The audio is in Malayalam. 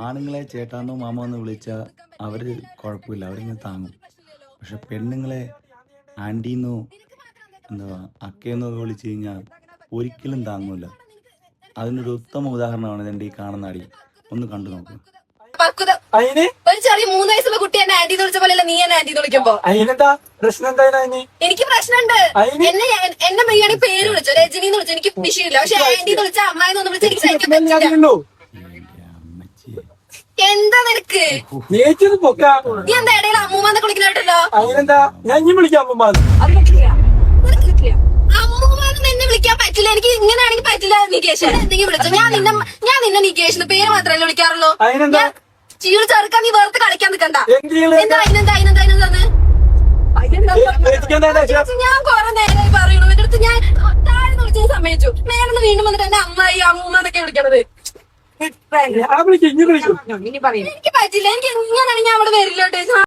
ആണുങ്ങളെ ചേട്ടാന്നോ മാമോന്ന് വിളിച്ചാൽ അവര് കുഴപ്പമില്ല, അവരിങ്ങനെ താങ്ങും. പക്ഷെ പെണ്ണുങ്ങളെ ആൻറ്റീന്നോ എന്താ അക്കയെന്നോ വിളിച്ചു കഴിഞ്ഞാൽ ഒരിക്കലും താങ്ങൂല. അതിനൊരു ഉത്തമ ഉദാഹരണമാണ് എൻ്റെ ഈ കാണുന്ന അടി. ഒന്ന് കണ്ടു നോക്കുക. പക്വത. ഒരു ചെറിയ 3 വയസ്സുള്ള കുട്ടി എന്നെ ആന്റി വിളിച്ച പോലെയല്ല നീ എന്നെ ആന്റി വിളിക്കുമ്പോ. അതിനെന്താ പ്രശ്നം? എന്തായാലും എനിക്ക് പ്രശ്നമുണ്ട്. എന്നെ മെയ്യാണെങ്കിൽ പേര് വിളിച്ചു, രജനി എന്ന് വിളിച്ചു, എനിക്ക് വിഷയമില്ല. പക്ഷെ ആന്റി വിളിച്ച അമ്മായി ഒന്ന് വിളിച്ച എനിക്ക് സഹിക്കാൻ പറ്റില്ല. എന്താ നിനക്ക്? നീ എന്താ ഇടയിൽ അമ്മൂമ്മന്ന് വിളിക്കുന്നുണ്ടല്ലോ? അതിനെന്താ ഞാൻ ഇനി വിളിക്കാം അമ്മൂമ്മ. അമ്മൂമ്മന്ന് എന്നെ വിളിക്കാൻ പറ്റില്ല. എനിക്ക് ഇങ്ങനെയാണെങ്കിൽ പറ്റില്ല. നികേഷ് എന്തെങ്കിലും വിളിച്ചോ. ഞാൻ നിന്നെ നികേഷിന് പേര് മാത്രമല്ലേ വിളിക്കാറുള്ളൂ. ചീള് ചെറുക്കാൻ നീ വേർത്ത് കളിക്കാൻ നിൽക്കണ്ട. ഞാൻ കൊറേ നേരമായി പറയണു എന്റെ അടുത്ത്. ഞാൻ താഴെ വിളിച്ചത് സമ്മതിച്ചു. മേലെന്ന് വീണ്ടും വന്നിട്ട് എന്റെ അമ്മായി അമ്മൂമ്മന്നൊക്കെ വിളിക്കണത്. എനിക്ക് പറ്റില്ല. എനിക്ക് ഇങ്ങനെയാണെങ്കിൽ ഞാൻ അവിടെ വരില്ലോട്ടെ.